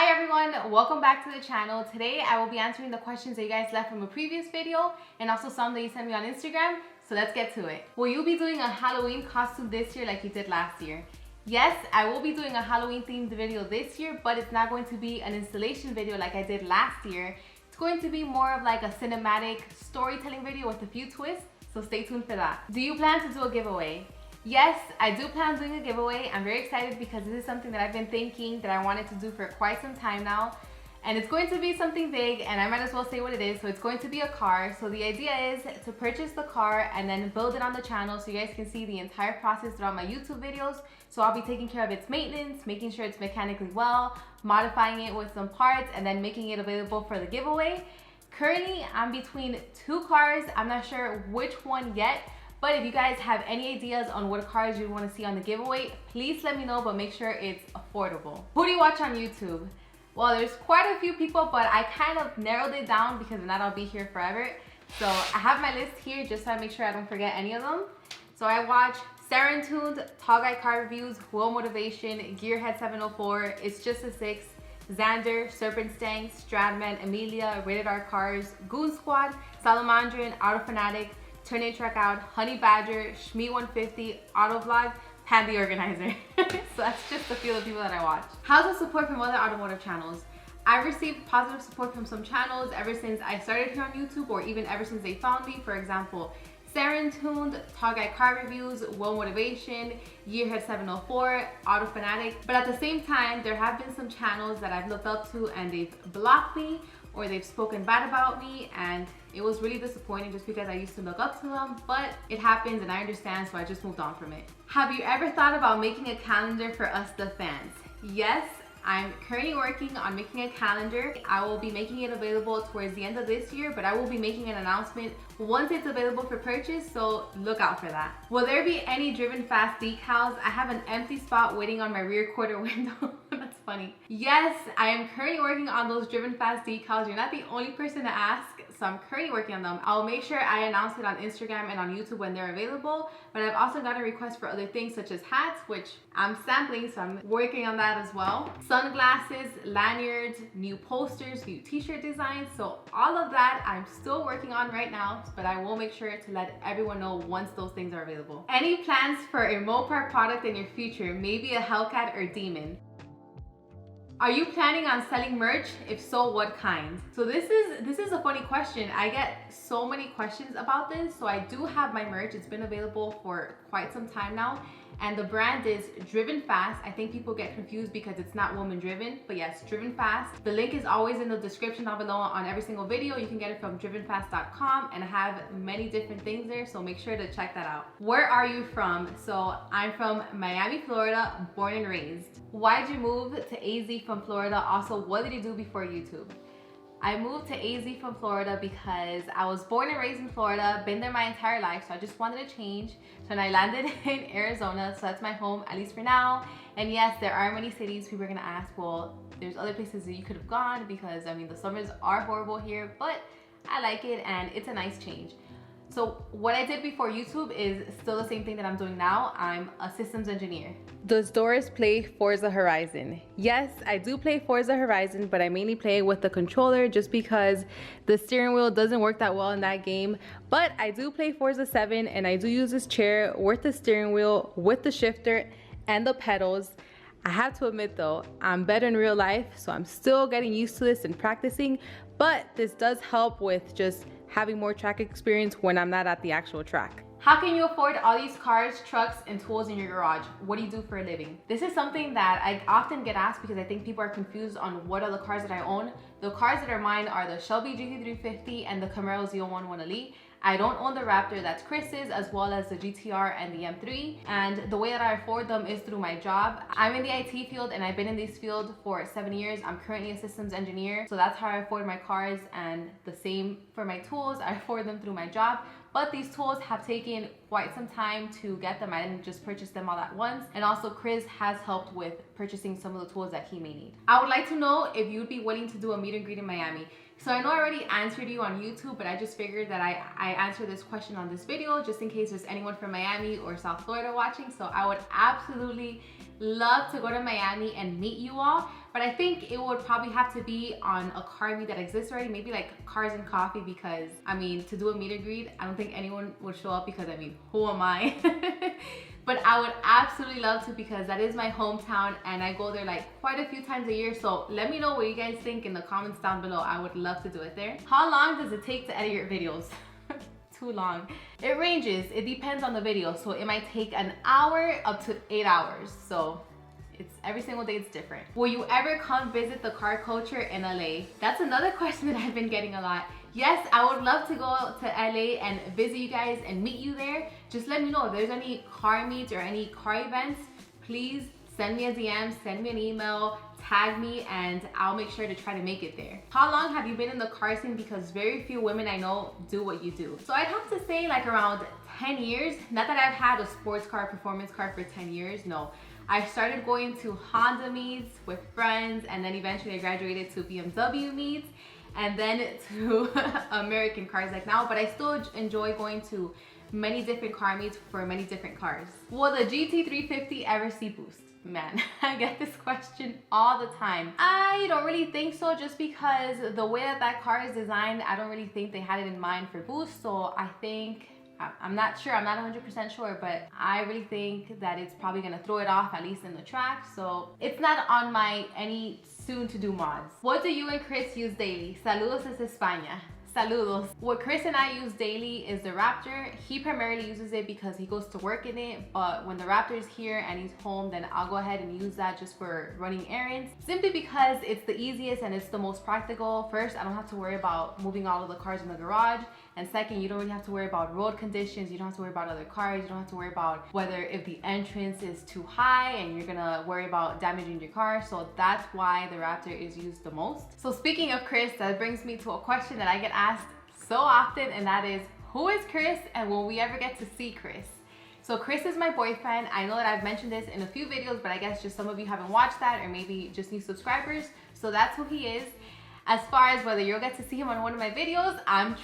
Hi everyone, welcome back to the channel. Today I will be answering the questions that you guys left from a previous video and also some that you sent me on Instagram. So let's get to it. Will you be doing a Halloween costume this year like you did last year? Yes, I will be doing a Halloween themed video this year, but it's not going to be an installation video like I did last year. It's going to be more of like a cinematic storytelling video with a few twists, so stay tuned for that. Do you plan to do a giveaway? Yes, I do plan on doing a giveaway. I'm very excited because this is something that I've been thinking that I wanted to do for quite some time now. And it's going to be something big, and I might as well say what it is. So it's going to be a car. So the idea is to purchase the car and then build it on the channel so you guys can see the entire process throughout my YouTube videos. So I'll be taking care of its maintenance, making sure it's mechanically well, modifying it with some parts, and then making it available for the giveaway. Currently, I'm between two cars. I'm not sure which one yet. But if you guys have any ideas on what cars you want to see on the giveaway, please let me know, but make sure it's affordable. Who do you watch on YouTube? Well, there's quite a few people, but I kind of narrowed it down because if not, I'll be here forever. So I have my list here just so I make sure I don't forget any of them. So I watch Sarah Tuned, Tall Guy Car Reviews, Will Motivation, Gearhead 704, It's Just a Six, Xander, Serpent Stang, Stradman, Amelia, Rated R Cars, Goon Squad, Salamandrian, Auto Fanatic, Turn In Truck Out, Honey Badger, Shmee 150, Auto Vlog, Pan the Organizer. So that's just a few of the people that I watch. How's the support from other automotive channels? I've received positive support from some channels ever since I started here on YouTube, or even ever since they found me. For example, Sarah Tuned, Tall Guy Car Reviews, Will Motivation, Gearhead 704, Auto Fanatic. But at the same time, there have been some channels that I've looked up to and they've blocked me, or they've spoken bad about me, and it was really disappointing just because I used to look up to them, but it happens and I understand, so I just moved on from it. Have you ever thought about making a calendar for us, the fans? Yes, I'm currently working on making a calendar. I will be making it available towards the end of this year, but I will be making an announcement once it's available for purchase, so look out for that. Will there be any Driven Fast decals? I have an empty spot waiting on my rear quarter window. That's funny. Yes, I am currently working on those Driven Fast decals. You're not the only person to ask, so I'm currently working on them. I'll make sure I announce it on Instagram and on YouTube when they're available, but I've also got a request for other things such as hats, which I'm sampling, so I'm working on that as well. Sunglasses, lanyards, new posters, new t-shirt designs. So all of that I'm still working on right now, but I will make sure to let everyone know once those things are available. Any plans for a Mopar product in your future? Maybe a Hellcat or Demon? Are you planning on selling merch? If so, what kind? So this is a funny question. I get so many questions about this. So I do have my merch. It's been available for quite some time now. And the brand is Driven Fast. I think people get confused because it's not Woman.Driven, but yes, Driven Fast. The link is always in the description down below on every single video. You can get it from drivenfast.com, and I have many different things there, so make sure to check that out. Where are you from? So I'm from Miami, Florida, born and raised. Why'd you move to AZ from Florida? Also, what did you do before YouTube? I moved to AZ from Florida because I was born and raised in Florida, been there my entire life, so I just wanted to change. So then I landed in Arizona, so that's my home, at least for now. And yes, there are many cities. People are gonna ask, well, there's other places that you could have gone because, I mean, the summers are horrible here, but I like it and it's a nice change. So what I did before YouTube is still the same thing that I'm doing now. I'm a systems engineer. Does Doris play Forza Horizon? Yes, I do play Forza Horizon, but I mainly play with the controller just because the steering wheel doesn't work that well in that game. But I do play Forza 7, and I do use this chair with the steering wheel, with the shifter and the pedals. I have to admit though, I'm better in real life, so I'm still getting used to this and practicing, but this does help with just having more track experience when I'm not at the actual track. How can you afford all these cars, trucks, and tools in your garage? What do you do for a living? This is something that I often get asked because I think people are confused on what are the cars that I own. The cars that are mine are the Shelby GT350 and the Camaro Z01 Elite. I don't own the Raptor, that's Chris's, as well as the GTR and the M3. And the way that I afford them is through my job. I'm in the IT field and I've been in this field for 7 years. I'm currently a systems engineer. So that's how I afford my cars, and the same for my tools. I afford them through my job. But these tools have taken quite some time to get them. I didn't just purchase them all at once. And also Chris has helped with purchasing some of the tools that he may need. I would like to know if you'd be willing to do a meet and greet in Miami. So I know I already answered you on YouTube, but I just figured that I answer this question on this video just in case there's anyone from Miami or South Florida watching. So I would absolutely love to go to Miami and meet you all, but I think it would probably have to be on a car meet that exists already, maybe like Cars and Coffee, because I mean, to do a meet and greet, I don't think anyone would show up because I mean, who am I? But I would absolutely love to because that is my hometown and I go there like quite a few times a year. So let me know what you guys think in the comments down below. I would love to do it there. How long does it take to edit your videos? Too long. It ranges. It depends on the video. So it might take an hour up to 8 hours. So it's every single day it's different. Will you ever come visit the car culture in LA? That's another question that I've been getting a lot. Yes, I would love to go to LA and visit you guys and meet you there. Just let me know if there's any car meets or any car events. Please send me a DM, send me an email, tag me, and I'll make sure to try to make it there. How long have you been in the car scene? Because very few women I know do what you do. So I'd have to say like around 10 years. Not that I've had a sports car, performance car for 10 years, no. I started going to Honda meets with friends, and then eventually I graduated to BMW meets, and then to American cars like now, but I still enjoy going to many different car meets for many different cars. Will the GT350 ever see boost? Man, I get this question all the time. I don't really think so, just because the way that that car is designed, I don't really think they had it in mind for boost. So I think, I'm not sure, I'm not 100% sure, but I really think that it's probably gonna throw it off, at least in the track. So it's not on my any soon to do mods. What do you and Chris use daily? Saludos desde España. Saludos. What Chris and I use daily is the Raptor. He primarily uses it because he goes to work in it, but when the Raptor is here and he's home, then I'll go ahead and use that just for running errands, simply because it's the easiest and it's the most practical. First, I don't have to worry about moving all of the cars in the garage, and second, you don't really have to worry about road conditions, you don't have to worry about other cars, you don't have to worry about whether if the entrance is too high and you're gonna worry about damaging your car. So that's why the Raptor is used the most. So speaking of Chris, that brings me to a question that I get asked so often, and that is, who is Chris and will we ever get to see Chris? So Chris is my boyfriend. I know that I've mentioned this in a few videos, but I guess just some of you haven't watched that, or maybe just new subscribers. So that's who he is. As far as whether you'll get to see him on one of my videos, I'm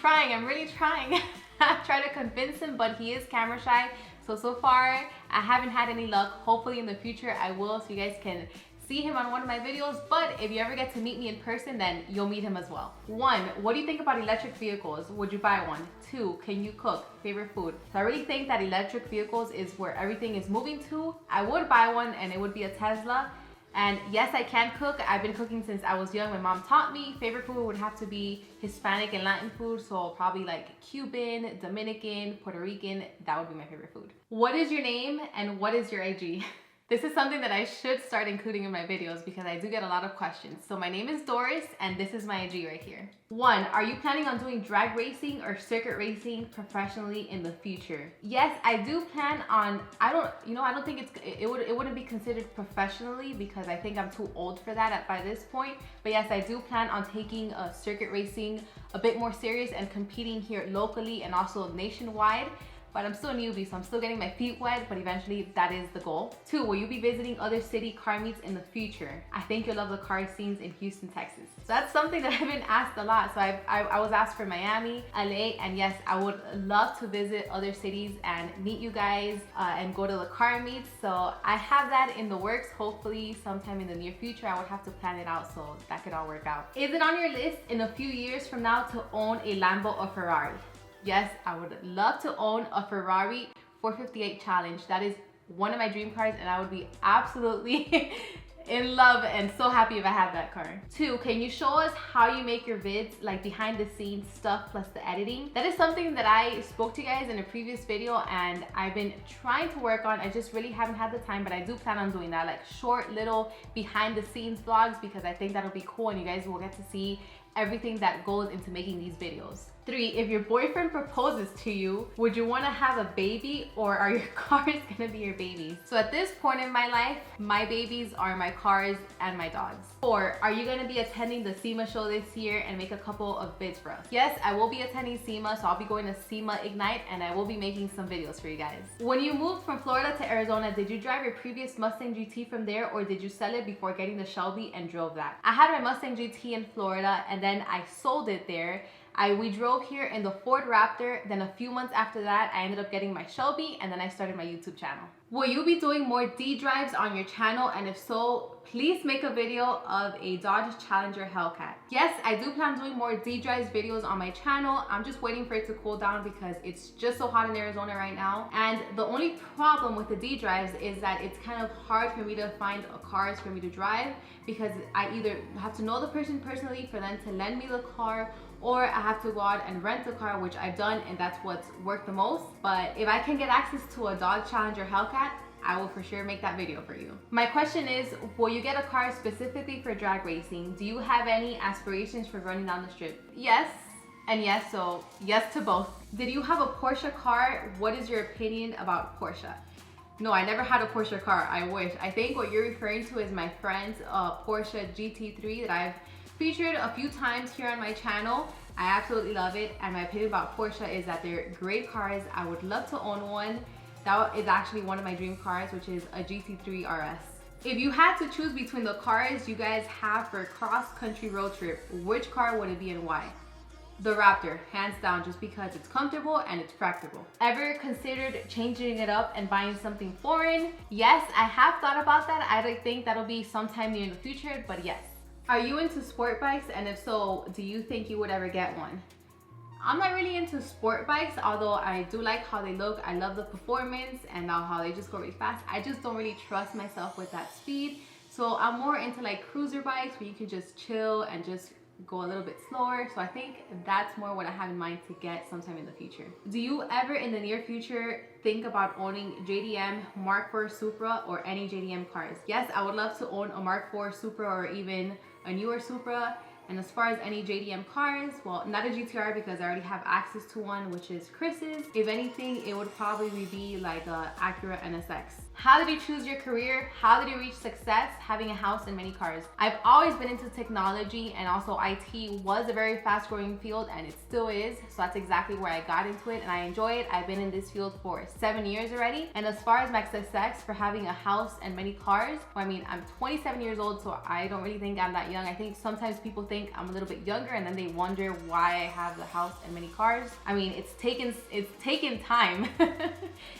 really trying. I try to convince him, but he is camera shy. So far, I haven't had any luck. Hopefully in the future I will, so you guys can see him on one of my videos. But if you ever get to meet me in person, then you'll meet him as well. 1, what do you think about electric vehicles? Would you buy one? 2, can you cook? Favorite food? So I really think that electric vehicles is where everything is moving to. I would buy one, and it would be a Tesla. And yes, I can cook. I've been cooking since I was young. My mom taught me. Favorite food would have to be Hispanic and Latin food. So probably like Cuban, Dominican, Puerto Rican. That would be my favorite food. What is your name and what is your IG? This is something that I should start including in my videos because I do get a lot of questions. So my name is Doris and this is my IG right here. 1, are you planning on doing drag racing or circuit racing professionally in the future? Yes, I do plan on, I don't think it wouldn't be considered professionally because I think I'm too old for that by this point. But yes, I do plan on taking circuit racing a bit more serious and competing here locally and also nationwide. But I'm still a newbie, so I'm still getting my feet wet, but eventually that is the goal. 2, will you be visiting other city car meets in the future? I think you'll love the car scenes in Houston, Texas. So that's something that I've been asked a lot. So I was asked for Miami, LA, and yes, I would love to visit other cities and meet you guys and go to the car meets. So I have that in the works. Hopefully sometime in the near future, I would have to plan it out so that could all work out. Is it on your list in a few years from now to own a Lambo or Ferrari? Yes, I would love to own a Ferrari 458 Challenge. That is one of my dream cars and I would be absolutely in love and so happy if I had that car. 2, can you show us how you make your vids, like behind the scenes stuff plus the editing? That is something that I spoke to you guys in a previous video and I've been trying to work on. I just really haven't had the time, but I do plan on doing that, like short little behind the scenes vlogs, because I think that'll be cool and you guys will get to see everything that goes into making these videos. 3, if your boyfriend proposes to you, would you want to have a baby or are your cars gonna be your babies? So at this point in my life, my babies are my cars and my dogs. 4, are you gonna be attending the SEMA show this year and make a couple of vids for us? Yes, I will be attending SEMA, so I'll be going to SEMA Ignite and I will be making some videos for you guys. When you moved from Florida to Arizona, did you drive your previous Mustang GT from there or did you sell it before getting the Shelby and drove that? I had my Mustang GT in Florida and then I sold it there. We drove here in the Ford Raptor, then a few months after that, I ended up getting my Shelby, and then I started my YouTube channel. Will you be doing more D drives on your channel? And if so, please make a video of a Dodge Challenger Hellcat. Yes, I do plan on doing more D drives videos on my channel. I'm just waiting for it to cool down because it's just so hot in Arizona right now. And the only problem with the D drives is that it's kind of hard for me to find cars for me to drive, because I either have to know the person personally for them to lend me the car, or I have to go out and rent the car, which I've done, and that's what's worked the most. But if I can get access to a Dodge Challenger Hellcat, I will for sure make that video for you. My question is, will you get a car specifically for drag racing? Do you have any aspirations for running down the strip? Yes and yes, so yes to both. Did you have a Porsche car? What is your opinion about Porsche? No, I never had a Porsche car, I wish. I think what you're referring to is my friend's Porsche GT3 that I've featured a few times here on my channel. I absolutely love it, and my opinion about Porsche is that they're great cars. I would love to own one. That is actually one of my dream cars, which is a GT3 RS. If you had to choose between the cars you guys have for a cross-country road trip, which car would it be and why? The Raptor, hands down, just because it's comfortable and it's practical. Ever considered changing it up and buying something foreign? Yes, I have thought about that. I think that'll be sometime near in the future, but yes. Are you into sport bikes? And if so, do you think you would ever get one? I'm not really into sport bikes, although I do like how they look. I love the performance and how they just go really fast. I just don't really trust myself with that speed. So I'm more into like cruiser bikes where you can just chill and just go a little bit slower. So I think that's more what I have in mind to get sometime in the future. Do you ever in the near future think about owning JDM Mark IV Supra or any JDM cars? Yes, I would love to own a Mark IV Supra or even a newer Supra. And as far as any JDM cars, well, not a GTR because I already have access to one, which is Chris's. If anything, it would probably be like a Acura NSX. How did you choose your career? How did you reach success having a house and many cars? I've always been into technology, and also IT was a very fast growing field, and it still is. So that's exactly where I got into it, and I enjoy it. I've been in this field for 7 years already. And as far as my success for having a house and many cars, well, I mean, I'm 27 years old, so I don't really think I'm that young. I think sometimes people think I'm a little bit younger, and then they wonder why I have the house and many cars. I mean, it's taken time.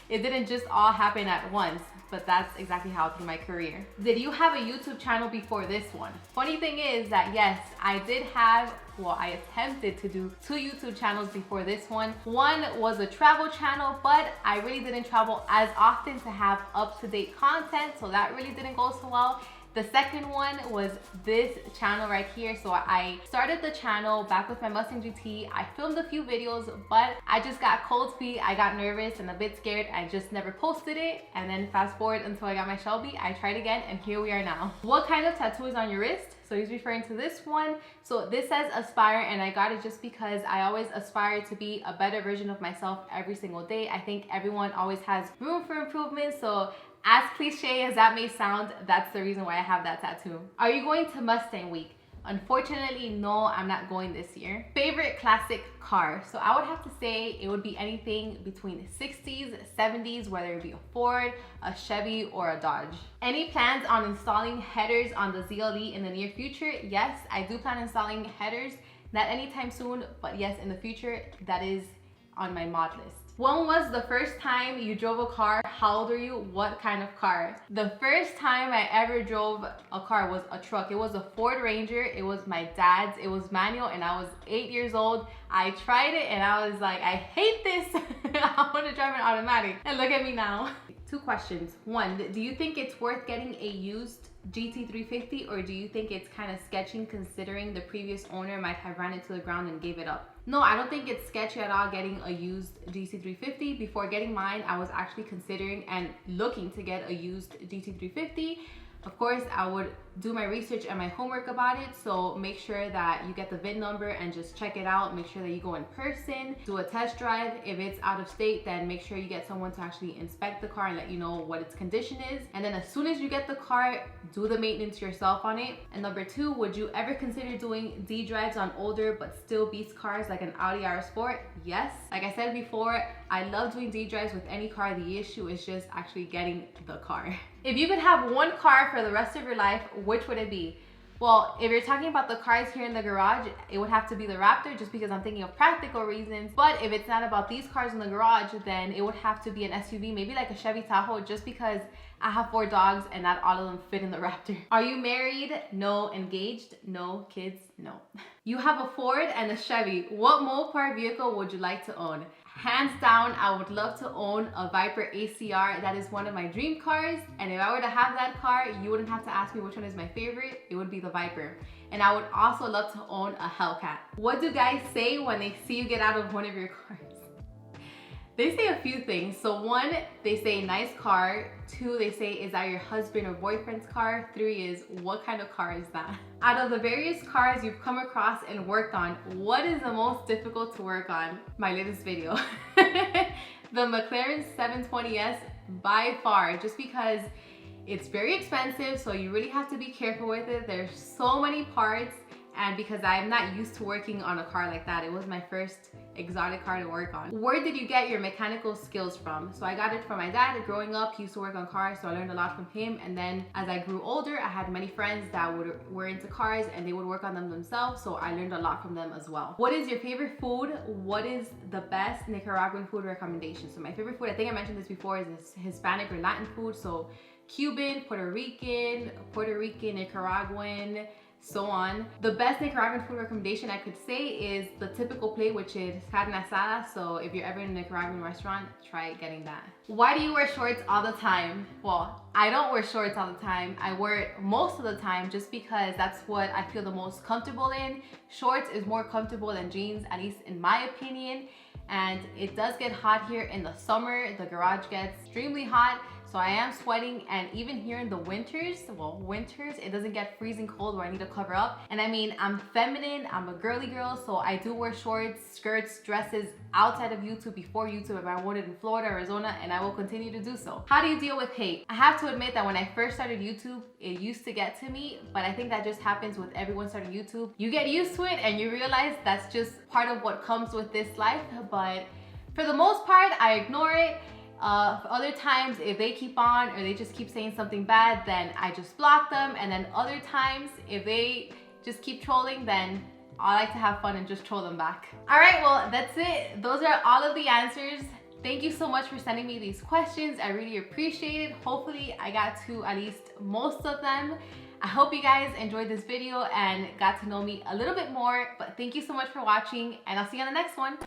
It didn't just all happen at once, but that's exactly how through my career. Did you have a YouTube channel before this one? Funny thing is that yes, I did have, well, I attempted to do 2 YouTube channels before this one. One was a travel channel, but I really didn't travel as often to have up-to-date content, so that really didn't go so well. The second one was this channel right here. So I started the channel back with my Mustang GT. I filmed a few videos, but I just got cold feet. I got nervous and a bit scared. I just never posted it. And then fast forward until I got my Shelby, I tried again, and here we are now. What kind of tattoo is on your wrist? So he's referring to this one. So this says aspire, and I got it just because I always aspire to be a better version of myself every single day. I think everyone always has room for improvement. So as cliche as that may sound, that's the reason why I have that tattoo. Are you going to Mustang Week? Unfortunately, no, I'm not going this year. Favorite classic car? So I would have to say it would be anything between the 60s, 70s, whether it be a Ford, a Chevy, or a Dodge. Any plans on installing headers on the ZLE in the near future? Yes, I do plan on installing headers. Not anytime soon, but yes, in the future, that is on my mod list. When was the first time you drove a car? How old are you? What kind of car? The first time I ever drove a car was a truck. It was a Ford Ranger. It was my dad's. It was manual, and I was 8 years old. I tried it and I was like, I hate this. I want to drive an automatic. And look at me now. 2 questions. 1, do you think it's worth getting a used GT350, or do you think it's kind of sketchy considering the previous owner might have ran it to the ground and gave it up? No, I don't think it's sketchy at all getting a used GT350. Before getting mine, I was actually considering and looking to get a used GT350. Of course, I would do my research and my homework about it, so make sure that you get the VIN number and just check it out. Make sure that you go in person, do a test drive. If it's out of state, then make sure you get someone to actually inspect the car and let you know what its condition is. And then as soon as you get the car, do the maintenance yourself on it. And number 2, would you ever consider doing D drives on older but still beast cars like an Audi R-Sport? Yes. Like I said before, I love doing D drives with any car. The issue is just actually getting the car. If you could have one car for the rest of your life, which would it be? Well, if you're talking about the cars here in the garage, it would have to be the Raptor just because I'm thinking of practical reasons. But if it's not about these cars in the garage, then it would have to be an SUV, maybe like a Chevy Tahoe, just because I have 4 dogs and not all of them fit in the Raptor. Are you married? No. Engaged? No. Kids? No. You have a Ford and a Chevy. What Mopar vehicle would you like to own? Hands down, I would love to own a Viper ACR. That is one of my dream cars. And if I were to have that car, you wouldn't have to ask me which one is my favorite. It would be the Viper. And I would also love to own a Hellcat. What do guys say when they see you get out of one of your cars? They say a few things. So 1, they say nice car. 2, they say, is that your husband or boyfriend's car? 3 is, what kind of car is that? Out of the various cars you've come across and worked on, what is the most difficult to work on? My latest video. The McLaren 720S by far, just because it's very expensive, so you really have to be careful with it. There's so many parts, and because I'm not used to working on a car like that, it was my first exotic car to work on. Where did you get your mechanical skills from? So I got it from my dad. Growing up, he used to work on cars, so I learned a lot from him. And then as I grew older, I had many friends that were into cars and they would work on them themselves, so I learned a lot from them as well. What is your favorite food? What is the best Nicaraguan food recommendation? So my favorite food, I think I mentioned this before, is Hispanic or Latin food. So Cuban, Puerto Rican, Nicaraguan, so on. The best Nicaraguan food recommendation I could say is the typical plate, which is carne asada. So if you're ever in a Nicaraguan restaurant, try getting that. Why do you wear shorts all the time? Well, I don't wear shorts all the time. I wear it most of the time just because that's what I feel the most comfortable in. Shorts is more comfortable than jeans, at least in my opinion. And it does get hot here in the summer. The garage gets extremely hot. So I am sweating, and even here in the winters, it doesn't get freezing cold where I need to cover up. And I mean, I'm feminine, I'm a girly girl, so I do wear shorts, skirts, dresses outside of YouTube, before YouTube, if I wanted in Florida, Arizona, and I will continue to do so. How do you deal with hate? I have to admit that when I first started YouTube, it used to get to me, but I think that just happens with everyone starting YouTube. You get used to it and you realize that's just part of what comes with this life, but for the most part, I ignore it. For other times, if they keep on or they just keep saying something bad, then I just block them. And then other times, if they just keep trolling, then I like to have fun and just troll them back. All right, well, that's it. Those are all of the answers. Thank you so much for sending me these questions. I really appreciate it. Hopefully, I got to at least most of them. I hope you guys enjoyed this video and got to know me a little bit more. But thank you so much for watching, and I'll see you on the next one.